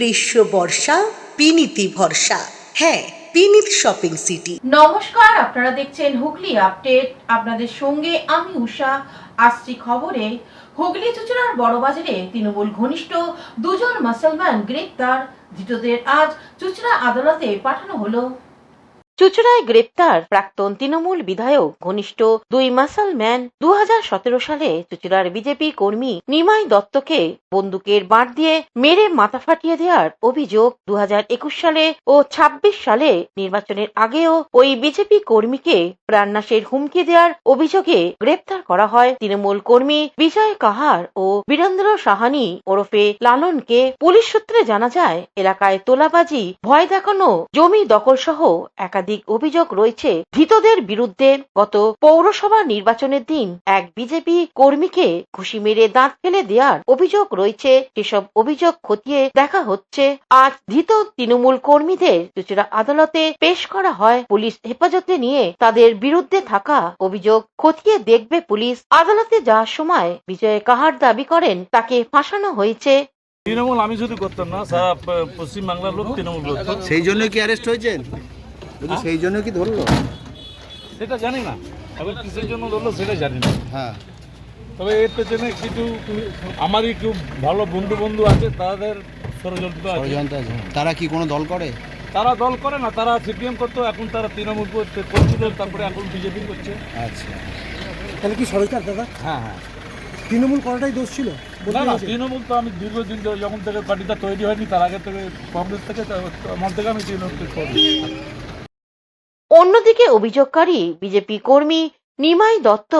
গ্রীষ্ম বর্ষা পিনিতি ভরসা। হ্যাঁ, পিনিত শপিং সিটি। নমস্কার, আপনারা দেখছেন হুগলি আপডেট। আপনাদের সঙ্গে আমি উষা। আসছি খবরে। হুগলি চুঁচুড়ার বড়বাজারে তৃণমূল ঘনিষ্ঠ দুজন মুসলমান গ্রেপ্তার। ধৃতদের আজ চুঁচুড়া আদালতে পাঠানো হলো। চুঁচুড়ায় গ্রেপ্তার প্রাক্তন তৃণমূল বিধায়ক ঘনিষ্ঠ দুই মুসলমান। 2017 সালে চুঁচুড়ার বিজেপি কর্মী নিমাই দত্তকে বন্দুকের বাঁট দিয়ে মেরে মাথা ফাটিয়ে দেওয়ার অভিযোগ। 2021 সালে ও 26 সালে নির্বাচনের আগেও ওই বিজেপি কর্মীকে প্রাণনাশের হুমকি দেওয়ার অভিযোগে গ্রেপ্তার করা হয়। তৃণমূল কর্মী বিজয় কাহার ও বীরেন্দ্র সাহানি ওরফে লালনকে। পুলিশ সূত্রে জানা যায়, এলাকায় তোলাবাজি, ভয় দেখানো, জমি দখল সহ একাধিক অভিযোগ রয়েছে ধৃতদের বিরুদ্ধে। গত পৌরসভা নির্বাচনের দিন এক বিজেপি কর্মীকে ঘুষি মেরে দাঁত ফেলে দেওয়ার অভিযোগ রয়েছে। সেসব অভিযোগ খতিয়ে দেখা হচ্ছে। আজ ধৃত তৃণমূল কর্মীদের চুঁচুড়া আদালতে পেশ করা হয়। পুলিশ হেফাজতে নিয়ে তাদের বিরুদ্ধে থাকা অভিযোগ খতিয়ে দেখবে পুলিশ। আদালতে যাওয়ার সময় বিজয় কাহার দাবি করেন তাকে ফাঁসানো হয়েছে। তৃণমূল আমি শুধু করতাম না, সারা পশ্চিমবাংলার লোক তৃণমূল করতো। সেই জন্য কি অ্যারেস্ট হয়েছেন? সেই জন্য কি ধরলো সেটা জানি না, এবার কিসের জন্য ধরলো সেটা জানি না। হ্যাঁ, তবে এর পেছনে কিছু আমারই খুব ভালো বন্ধু আছে, তাদের ষড়যন্ত্র আছে। তারা কি কোনো দল করে? তারা দল করে না, তারা সিপিএম করতো, এখন তারা তৃণমূল করছিল, তারপরে এখন বিজেপি করছে। আচ্ছা, তাহলে কি সরকার দাদা? হ্যাঁ হ্যাঁ, তৃণমূল করাটাই দোষ ছিল? না না, তৃণমূল তো আমি দীর্ঘদিন ধরে, যখন থেকে পার্টিটা তৈরি হয়নি তার আগে থেকে কংগ্রেস থেকে, আমার থেকে আমি তৃণমূল করি। অন্যদিকে অভিযোগকারী বিজেপি কর্মী নিমাই দত্ত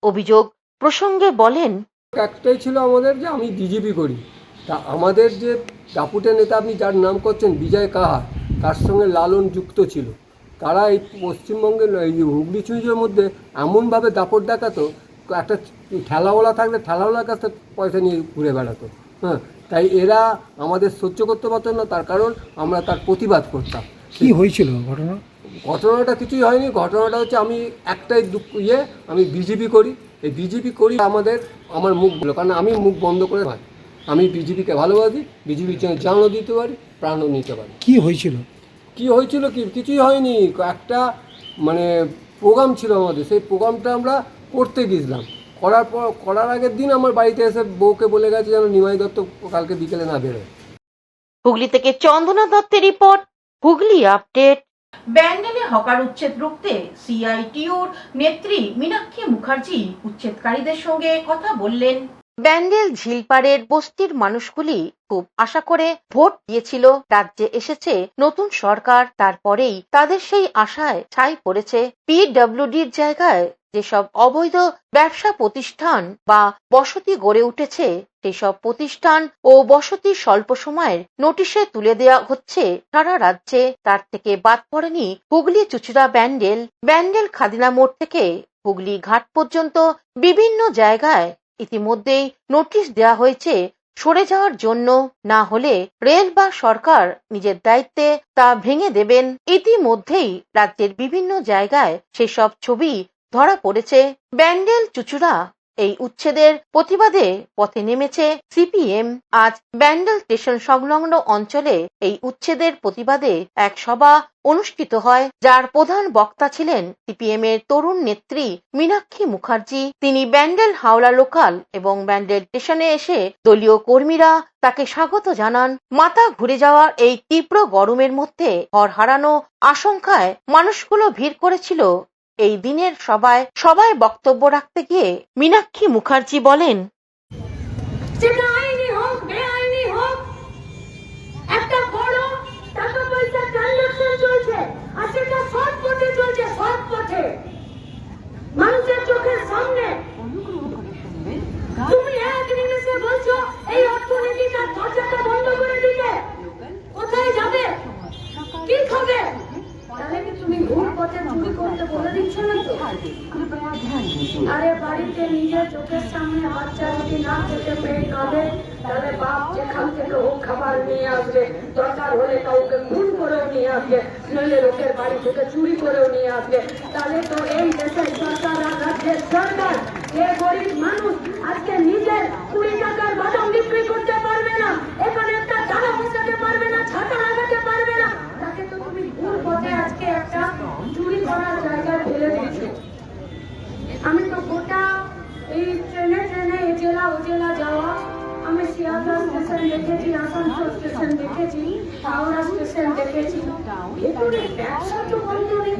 অভিযোগ প্রসঙ্গে বলেন, একটাই ছিল আমাদের, যে আমি বিজেপি করি। তা আমাদের যে দাপুটে নেতা আপনি যার নাম করছেন বিজয় কাহার, তার সঙ্গে লালন যুক্ত ছিল। তারা এই পশ্চিমবঙ্গের এই হুগলি চুঁচুড়ার মধ্যে এমনভাবে দাপট দেখাতো, একটা ঠেলাওয়ালা থাকলে ঠেলাওয়ালার কাছ থেকে পয়সা নিয়ে ঘুরে বেড়াতো। হ্যাঁ, তাই এরা আমাদের সহ্য করতে পারতো না, তার কারণ আমরা তার প্রতিবাদ করতাম। কি হয়েছিল ঘটনা? ঘটনাটা কিছুই হয়নি। ঘটনাটা হচ্ছে আমি একটাই আমি বিজেপি করি। এই বিজেপি করি আমার মুখ বলো, কারণ আমি মুখ বন্ধ করে হয়। আমি বিজেপিকে ভালোবাসি, বিজেপির জন্য জানও দিতে পারি, প্রাণও নিতে পারি। কি হয়েছিল? কিছুই হয়নি। একটা প্রোগ্রাম ছিল আমাদের, সেই প্রোগ্রামটা আমরা করতে গেছিলাম। করার আগের দিন আমার বাড়িতে এসে বউকে বলে গেছে যেন নিমাই দত্ত কালকে বিকেলে না বেরোয়। হুগলি থেকে চন্দনা দত্তের রিপোর্ট, হুগলি আপডেট। ব্যান্ডেলে হকার উচ্ছেদ রুখতে সিআইটিউর নেত্রী মীনাক্ষী মুখার্জি উচ্ছেদকারীদের সঙ্গে কথা বললেন। ব্যান্ডেল ঝিলপাড়ের বস্তির মানুষগুলি খুব আশা করে ভোট দিয়েছিল। রাজ্যে এসেছে নতুন সরকার, তারপরেই তাদের সেই আশায় ছাই পড়েছে। পিডব্লিউডির জায়গায় যেসব অবৈধ ব্যবসা প্রতিষ্ঠান বা বসতি গড়ে উঠেছে, সেসব প্রতিষ্ঠান ও বসতি স্বল্প সময়ের নোটিশে তুলে দেওয়া হচ্ছে সারা রাজ্যে। তার থেকে বাদ পড়েনি হুগলি চুঁচুড়া ব্যান্ডেল খাদিনা মোড় থেকে হুগলি ঘাট পর্যন্ত বিভিন্ন জায়গায় ইতিমধ্যেই নোটিশ দেওয়া হয়েছে সরে যাওয়ার জন্য। না হলে রেল বা সরকার নিজের দায়িত্বে তা ভেঙে দেবেন। ইতিমধ্যেই রাজ্যের বিভিন্ন জায়গায় সেসব ছবি ধরা পড়েছে। ব্যান্ডেল চুঁচুড়া এই উচ্ছেদের প্রতিবাদে পথে নেমেছে সিপিএম। আজ ব্যান্ডেল স্টেশন সংলগ্ন অঞ্চলে এই উচ্ছেদের প্রতিবাদে এক সভা অনুষ্ঠিত হয়, যার প্রধান বক্তা ছিলেন সিপিএম এর তরুণ নেত্রী মীনাক্ষী মুখার্জি। তিনি ব্যান্ডেল হাওড়া লোকাল এবং ব্যান্ডেল স্টেশনে এসে দলীয় কর্মীরা তাকে স্বাগত জানান। মাথা ঘুরে যাওয়ার এই তীব্র গরমের মধ্যে ঘর হারানো আশঙ্কায় মানুষগুলো ভিড় করেছিল এই দিনের সবাই বক্তব্য রাখতে গিয়ে মীনাক্ষী মুখার্জি বলেন, সেটা আইনি হোক বেআইনি হোক, একটা বড় টাকা পয়সা ট্রানজাকশন চলছে, আর সেটা সৎ পথে চলছে, সৎ পথে মানুষের চোখের সামনে। তুমি এক নিমেষে বলছো এই অর্থনীতিটা দরজাটা বন্ধ করে দিতে, কোথায় যাবে, কি খাবে? তাহলে কি তুমি ভুল পথে চুরি করতে বলে দিচ্ছ না তো? আরে বাড়িতে নিজের চোখের সামনে বাচ্চা যদি না খেতে পেয়ে কাঁদে, তাহলে বাপ যেখান থেকে ও খাবার নিয়ে আসবে, দরকার হলে কাউকে খুন করেও নিয়ে আসবে, নইলে লোকের বাড়ি থেকে চুরি করেও নিয়ে আসবে। তাহলে তো এই দেশের সরকার আর রাজ্যের সরকার, যে গরিব মানুষ আজকে নিজের 20 টাকার বাদাম বিক্রি করতে পারবে না, এখানে একটা দানা বসাতে পারবে না, ছাতা লাগাতে পারবে না, তাকে তো তুমি ভুল পথে আজকে একটা চুরি করার জায়গায় ফেলে দিয়েছো। আমি তো গোটা এই ট্রেনে ট্রেনে এ জেলা ও জেলা যাওয়া, আমি শিয়ালদা স্টেশন দেখেছি, আসানসোল স্টেশন দেখেছি, হাওড়া স্টেশন দেখেছি, ভেতরে ব্যবসা তো বন্ধ নেই।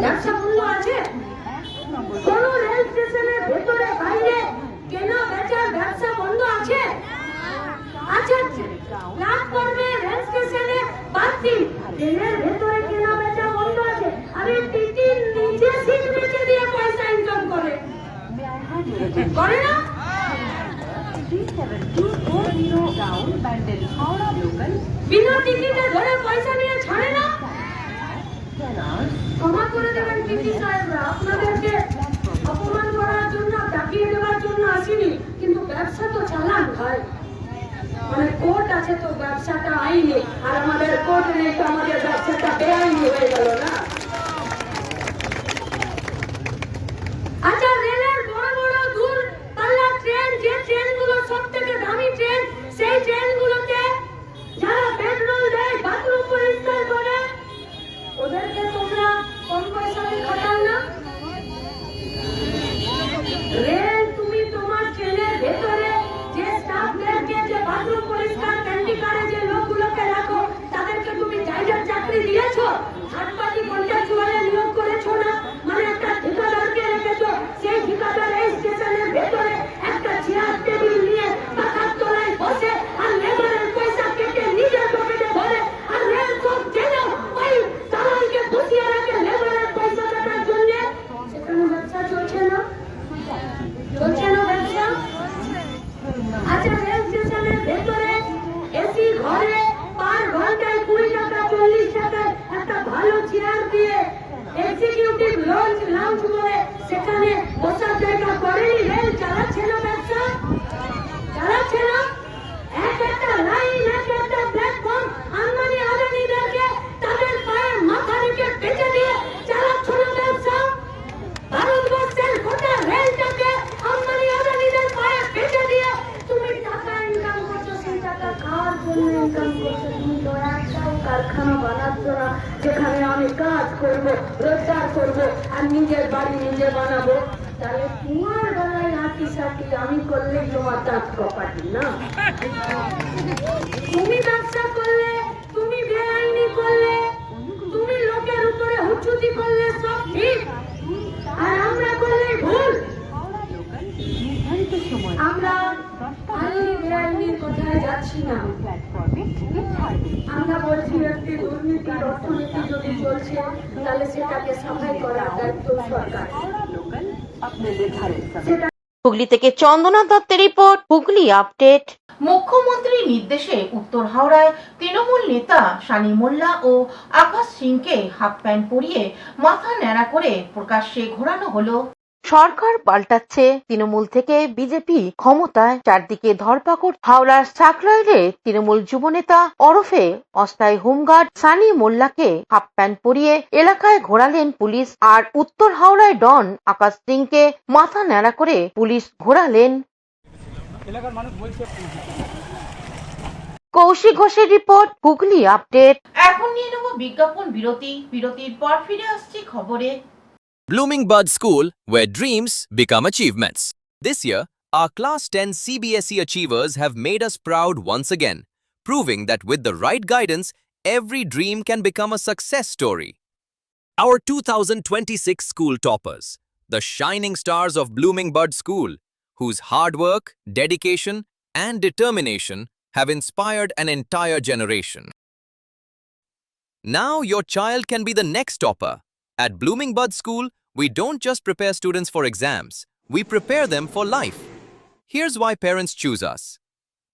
ব্যবসা বন্ধ আছে? কোন রেল স্টেশনের ভেতরে বাইরে কেনা বেচার ব্যবসা বন্ধ আছে? আচ্ছা, প্ল্যাটফর্মে রেল স্টেশনে বাতি ট্রেনের ভেতরে কেনা বেচা বন্ধ আছে। আরে টিটি নিজে সিট বেচে দিয়ে পয়সা ইনকাম করে করে না? বিনা টিকিটে ধরে পয়সা নিয়ে ছাড়ে না? ক্ষমা করে দেবেন টিটি সাহেবরা, আপনাদেরকে অপমান করার জন্য, ডাকিয়ে দেওয়ার জন্য আসিনি, কিন্তু ব্যবসা তো চালান ভাই। মানে কোর্ট আছে তো ব্যবসাটা আইনি, আর আমাদের কোর্ট নেই তো আমাদের ব্যবসাটা বেআইনি হয়ে গেল না? আচ্ছা, রেলের বড় বড় দূর পাল্লার ট্রেন, যে ট্রেনগুলো সব থেকে দামি ট্রেন, সেই ট্রেনগুলোতে যারা পেট্রোল দেয়, বাথরুম পরিষ্কার করে, ওদেরকে তোমরা কম পয়সাতে খাটাও না? রেল, তুমি তোমার ট্রেনের ভেতরে যে স্টাফদেরকে, যে বাথরুম পরিষ্কার ক্যান্টিকারে যে লোকগুলোকে রাখো, তাদেরকে তুমি জায়গার চাকরি দিয়েছো? থার্ড পার্টি কন্ট্রাক্টুয়ালে নিয়োগ করেছো না? মানে একটা ঠিকাদারকে রেখেছো, সেই ঠিকাদার এই স্টেশনের ভেতরে একটা চেয়ার টেবিল নিয়ে পাখার তলায় বসে আর লেবারের পয়সা কেটে নিজের পকেটে ভরে, আর রেল সব জেনে ওই দালালকে বসিয়ে রাখে লেবারের পয়সা কাটার জন্য। সেখানে ব্যবসা চলছে না? চলছে না ব্যবসা? আচ্ছা, রেল স্টেশনের ভেতরে এসি ঘরে পার ঘন্টায় 20 টাকা 40 টাকায় একটা ভালো চেয়ার দিয়ে এক্সিকিউটিভ লাউঞ্জ বলে সেখানে বসার জায়গা করেনি। রেল চালাচ্ছে না ব্যবসা? চালাচ্ছে না? এক একটা লাইন, এক একটা প্ল্যাটফর্ম আম্বানি আদানিদেরকে তাদের পায়ে মাথা রেখে বেঁচে দিয়ে চালাচ্ছ না ব্যবসা? ভারতবর্ষের গোটা রেলটাকে আম্বানি আদানিদের পায়ে বেঁচে দিয়ে তুমি টাকা ইনকাম করছো, সেই টাকা খাওয়ার জন্য ইনকাম করছো। তুমি তো একটাও কারখানা বানাচ্ছ না যেখানে আমি কাজ করবো, রোজগার করবো, আর নিজের বাড়ি নিজে বানাবো। তাহলে তোমার বেলায় আঁটি সাটি আমি করলেই তোমার দাঁত কপাটি না? তুমি ব্যবসা করলে, তুমি বেআইনি করলে, তুমি লোকের উপরে হুচুতি করলে সব ঠিক, আর আমরা করলে ভুল। আমরা আইনি বেআইনির কোথায় যাচ্ছি না, আমরা বলছি একটি দুর্নীতির অর্থনীতি যদি চলছে তাহলে সেটাকে সাফাই করার দায়িত্ব সরকার। হুগলি থেকে চন্দনা দত্তের রিপোর্ট, হুগলি আপডেট। মুখ্যমন্ত্রীর নির্দেশে উত্তর হাওড়ায় তৃণমূল নেতা সানি মোল্লা ও আকাশ সিংকে হাফ প্যান্ট পরিয়ে মাথা ন্যাড়া করে প্রকাশ্যে ঘোরানো হলো। সরকার পাল্টাচ্ছে, তৃণমূল থেকে বিজেপি ক্ষমতায়, চারদিকে ধরপাকড়। হাওড়ার সাকরাইলে তৃণমূল যুবনেতা ওরফে অস্থায়ী হোমগার্ড সানি মোল্লাকে হাফ প্যান্ট পরিয়ে এলাকায় ঘোরালেন পুলিশ, আর উত্তর হাওড়ায় ডন আকাশ সিংকে মাথা ন্যাড়া করে পুলিশ ঘোরালেন। কৌশিক ঘোষের রিপোর্ট, হুগলি আপডেট। এখন নিয়ে নেব বিজ্ঞাপন বিরতি, বিরতির পর ফিরে আসছি খবরে। Blooming Bud School, where dreams become achievements. This year, our Class 10 CBSE achievers have made us proud once again, proving that with the right guidance, every dream can become a success story. Our 2026 school toppers, the shining stars of Blooming Bud School, whose hard work, dedication, and determination have inspired an entire generation. Now your child can be the next topper. At Blooming Bud School, we don't just prepare students for exams, we prepare them for life. Here's why parents choose us.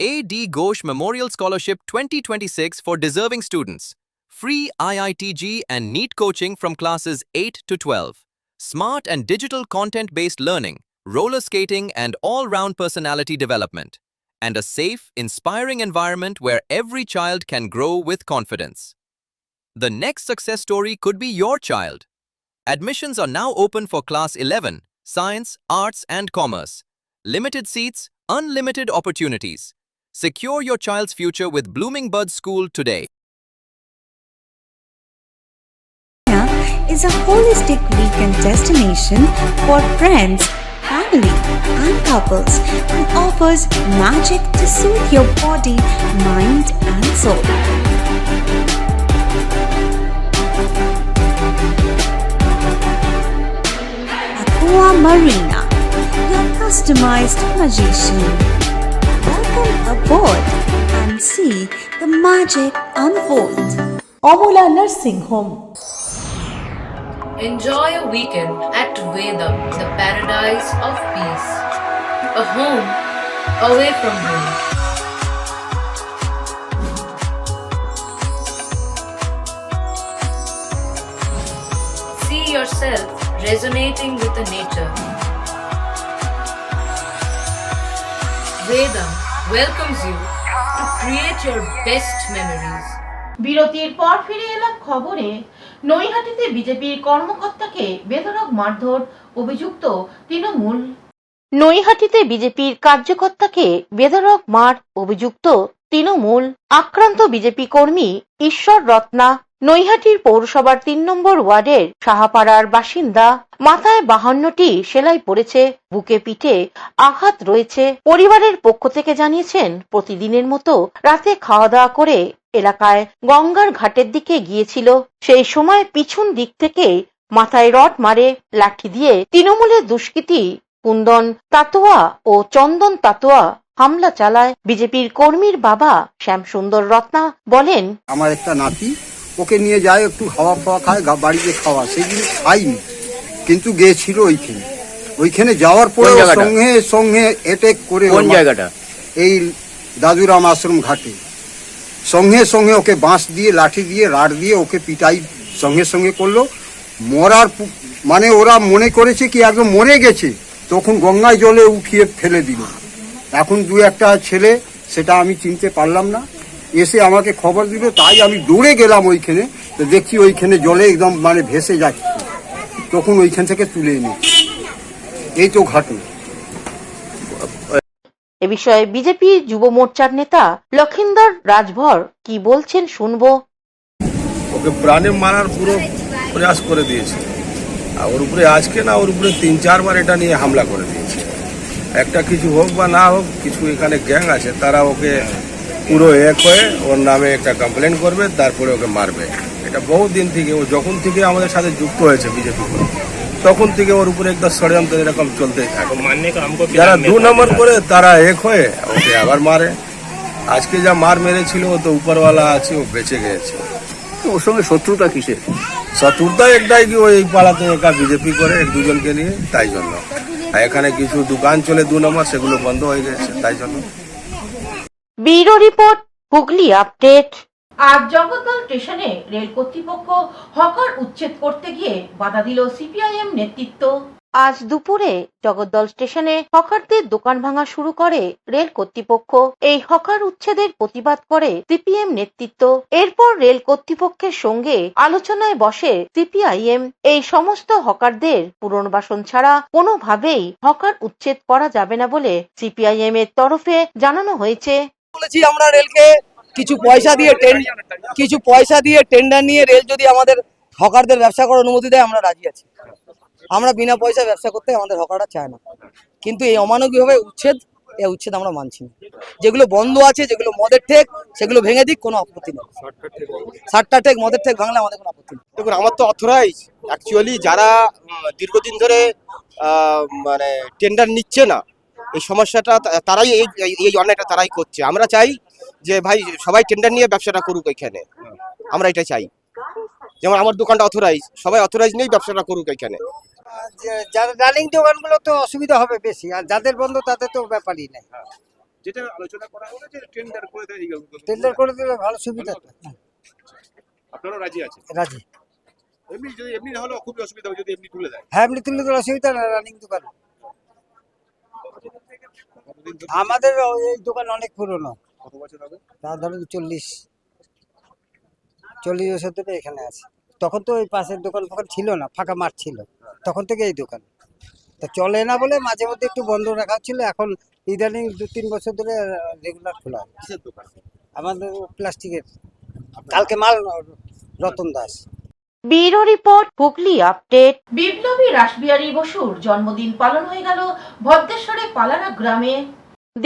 A.D. Ghosh Memorial Scholarship 2026 for deserving students. Free IITG and NEET coaching from classes 8 to 12. Smart and digital content-based learning, roller skating and all-round personality development. And a safe, inspiring environment where every child can grow with confidence. The next success story could be your child. Admissions are now open for Class 11, Science, Arts and Commerce. Limited seats, unlimited opportunities. Secure your child's future with Blooming Buds School today. Is a holistic weekend destination for friends, family, and couples and offers magic to soothe your body, mind, and soul. Aqua Marina, your customized magician. Welcome aboard and see the magic unfold. Amala nursing home. Enjoy a weekend at Vedam, the paradise of peace. A home away from home. See yourself resonating with the nature. Vedam welcomes you to create your best memories. বিরতির পর ফিরে এলাম খবরে। নৈহাটিতে বিজেপির কর্মকর্তাকে বেধড়ক মারধর, অভিযুক্ত তৃণমূল। নৈহাটিতে বিজেপির কার্যকর্তাকে বেধড়ক মার, অভিযুক্ত তৃণমূল। আক্রান্ত বিজেপি কর্মী ঈশ্বর রত্না নৈহাটির পৌরসভার ৩ নম্বর ওয়ার্ডের সাহাপাড়ার বাসিন্দা। মাথায় 52টি সেলাই পড়েছে, বুকে পিঠে আঘাত রয়েছে। পরিবারের পক্ষ থেকে জানিয়েছেন, প্রতিদিনের মতো রাতে খাওয়া দাওয়া করে এলাকায় গঙ্গার ঘাটের দিকে গিয়েছিল। সেই সময় পিছন দিক থেকে মাথায় রড মারে, লাঠি দিয়ে তৃণমূলের দুষ্কৃতী কুন্দন তাতোয়া ও চন্দন তাতোয়া হামলা চালায়। বিজেপির কর্মীর বাবা শ্যামসুন্দর রত্না বলেন, আমার একটা নাতি, ওকে নিয়ে যায় একটু হাওয়া ফাওয়া খায়, বাড়িতে খাওয়া, সেই জিনিস খাইনি, কিন্তু গিয়েছিল ওইখানে যাওয়ার পরে সঙ্গে সঙ্গে অ্যাটাক করে। কোন জায়গাটা? এই দাদুরাম আশ্রম ঘাটে। সঙ্গে সঙ্গে ওকে বাঁশ দিয়ে, লাঠি দিয়ে, রাড দিয়ে ওকে পিটাই সঙ্গে সঙ্গে করলো। মরার মানে ওরা মনে করেছে কি একদম মরে গেছে, তখন গঙ্গায় জলে উঠিয়ে ফেলে দিল। এখন 2-1টা ছেলে, সেটা আমি চিনতে পারলাম না, এসে আমাকে খবর দিল, তাই আমি দৌড়ে গেলাম ওইখানে। তো দেখছি ওইখানে জলে একদম মানে ভেসে যাচ্ছে, তখন ওইখান থেকে তুলে এনে এই তো ঘটনা। এ বিষয়ে বিজেপি যুব মোর্চার নেতা লক্ষিন্দর রাজভর কি বলছেন শুনবো। ওকে প্রাণে মারার পুরো প্রয়াস করে দিয়েছে, আর ওর উপরে আজকে না, ওর উপরে 3-4 বার এটা নিয়ে হামলা করে দিয়েছে। একটা কিছু হোক বা না হোক, কিছু এখানে গ্যাং আছে, তারা ওকে পুরো এক হয়ে ওর নামে একটা কমপ্লেন করবে, তারপরে ওকে মারবে। এটা বহু দিন থেকে, ও যখন থেকে আমাদের সাথে যুক্ত হয়েছে বিজেপি, তখন থেকে ওর উপরে একটা ষড়যন্ত্র এরকম চলতেই থাকে। যারা 2 নম্বর করে তারা এক হয়ে ওকে আবার মারে। আজকে যা মার মেরেছিল, ও তো উপরওয়ালা আছে, ও বেঁচে গিয়েছে। ওর সঙ্গে শত্রুতা কিসের? শত্রুতা একটাই কি, ও এই পাড়াতে একা বিজেপি করে 1-2 জনকে নিয়ে, তাই জন্য। আর এখানে কিছু দোকান চলে 2 নম্বর, সেগুলো বন্ধ হয়ে গেছে, তাই জন্য। Bureau report, Hooghly update. আজ জগদ্দল স্টেশনে রেল কর্তৃপক্ষ হকার উচ্ছেদ করতে গিয়ে বাধা দিল সিপিআইএম নেতৃত্ব। আজ দুপুরে জগদ্দল স্টেশনে হকারদের দোকান ভাঙা শুরু করে রেল কর্তৃপক্ষ। এই হকার উচ্ছেদের প্রতিবাদ করে সিপিএম নেতৃত্ব। এরপর রেল কর্তৃপক্ষের সঙ্গে আলোচনায় বসে সিপিআইএম। এই সমস্ত হকারদের পুনর্বাসন ছাড়া কোনোভাবেই হকার উচ্ছেদ করা যাবে না বলে সিপিআইএম এর তরফে জানানো হয়েছে। বলেছি আমরা রেলকে কিছু পয়সা দিয়ে টেন্ডার নিয়ে রেল যদি আমাদের হকারদের ব্যবসা করার অনুমতি দেয়, আমরা রাজি আছি। আমরা বিনা পয়সা ব্যবসা করতে আমাদের হকাররা চায় না, কিন্তু এই অমানবিকভাবে এই উচ্ছেদ আমরা মানছি না। যেগুলো বন্ধ আছে, যেগুলো মদের ঠেক, সেগুলো ভেঙে দিক, কোনো আপত্তি নেই। 60টা ঠেক, মদের ঠেক ভাঙলে আমাদের কোনো আপত্তি নেই। দেখুন, আমার তো অথরাইজ অ্যাকচুয়ালি যারা দীর্ঘদিন ধরে মানে টেন্ডার নিচ্ছে না, এই সমস্যাটা তারাই এই অন্যায়টা তারাই করছে। আমরা চাই যে ভাই সবাই টেন্ডার নিয়ে ব্যবসাটা করুক এখানে, আমরা এটা চাই। যেমন আমার দোকানটা অথরাইজ, সবাই অথরাইজ নিয়েই ব্যবসাটা করুক এখানে। যারা রানিং দোকানগুলো তো অসুবিধা হবে বেশি, আর যাদের বন্ধ তাদের তো ব্যাপারই নেই। যেটা আলোচনা করা হলো যে টেন্ডার করে দিলে ভালো সুবিধা। আপনারা রাজি আছেন? রাজি। এমনি না হলে খুবই অসুবিধা হবে যদি এমনি তুলে দেয়। হ্যাঁ, এমনি তুলে দিলে অসুবিধা না। রানিং দোকান আমাদের, এই দোকান অনেক পুরনো। কত বছর হবে? তা ধরুন 40 বছর থেকে এখানে আছে। তখন তো ওই পাশের দোকান ফোকান ছিল না, ফাঁকা মাঠ ছিল, তখন থেকে এই দোকান। তো চলে না বলে মাঝে মধ্যে একটু বন্ধ রাখা হচ্ছিল, এখন ইদানিং 2-3 বছর ধরে রেগুলার খোলা আছে। কিসের দোকান? আমাদের প্লাস্টিকের। কালকে মাল Ratan Das. Bureau report, Hooghly update. বিপ্লবী রাসবিহারী বসুর জন্মদিন পালন হয়ে গেল ভদ্রেশ্বরে পালারা গ্রামে।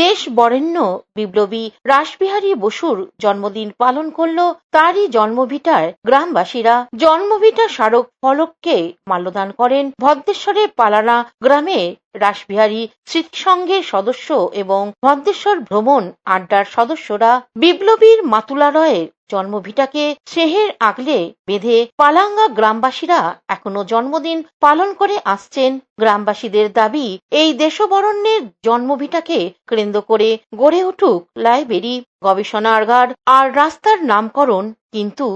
দেশ বরেণ্য বিপ্লবী রাসবিহারী বসুর জন্মদিন পালন করল তারই জন্মভিটার গ্রামবাসীরা। জন্মভিটা স্মারক ফলককে মাল্যদান করেন ভদ্রেশ্বরে পালারা গ্রামে রাসবিহারী স্মৃতিসংঘের সদস্য এবং ভদ্রেশ্বর ভ্রমণ আড্ডার সদস্যরা। বিপ্লবীর মাতুলালয়ের জন্মভিটাকে স্নেহের আগলে বেঁধে পালাঙ্গা গ্রামবাসীরা এখনো জন্মদিন পালন করে আসছেন। গ্রামবাসীদের দাবি, এই দেশবরণ্যের জন্মভিটাকে কেন্দ্র করে গড়ে উঠুক লাইব্রেরি, গবেষণাগার আর রাস্তার নামকরণ, কিন্তু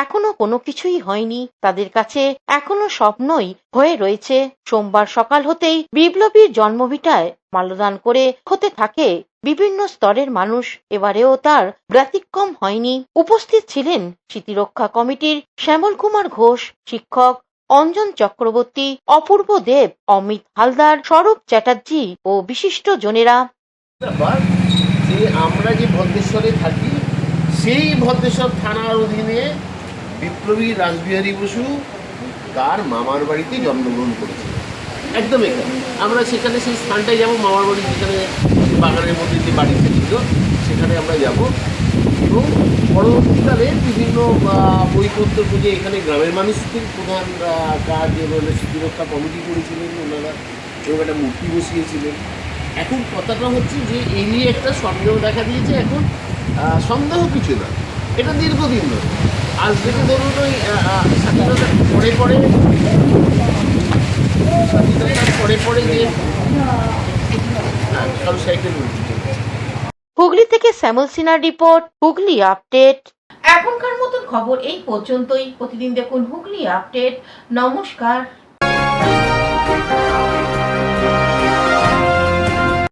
এখনো কোনো কিছুই হয়নি। তাদের কাছে এখনো স্বপ্নই হয়ে রয়েছে। সোমবার সকাল হতেই বিপ্লবীর জন্মভিটায় মাল্যদান করে হতে থাকে বিভিন্ন স্তরের মানুষ। এবারেও তার ব্যতিক্রম হয়নি। উপস্থিত ছিলেন স্মৃতিরক্ষা কমিটির শ্যামল কুমার ঘোষ, শিক্ষক অঞ্জন চক্রবর্তী, অপূর্ব দেব, অমিত হালদার, স্বরূপ চ্যাটার্জি ও বিশিষ্ট জনেরা। ব্যাপার যে আমরা যে ভদ্রেশ্বরে থাকি, সেই ভদ্রেশ্বর থানার অধীনে বিপ্লবী রাসবিহারী বসু তার মামার বাড়িতে জন্মগ্রহণ করেছিল, একদম এখানে। আমরা সেখানে সেই স্থানটায় যাবো, মামার বাড়ি যেখানে বাগানের মধ্যে যে বাড়িতে ছিল সেখানে আমরা যাব। এবং পরবর্তীকালে বিভিন্ন বইপত্র পুজো এখানে গ্রামের মানুষদের প্রধান কাজ এবং স্মৃতিরক্ষা কমিটি করেছিলেন ওনারা, এবং একটা মূর্তি বসিয়েছিলেন। এখন কথাটা হচ্ছে যে এই নিয়ে একটা সন্দেহ দেখা দিয়েছে। এখন সন্দেহ কিছু না, এটা দীর্ঘদিন ধরে আজ থেকে ধরুন ওই স্বাধীনতার পরে যে সাইকেল। হুগলি থেকে শ্যামল সিনহার রিপোর্ট, হুগলি আপডেট। এখনকার মতন খবর এই পর্যন্তই। প্রতিদিন দেখুন হুগলি আপডেট। নমস্কার।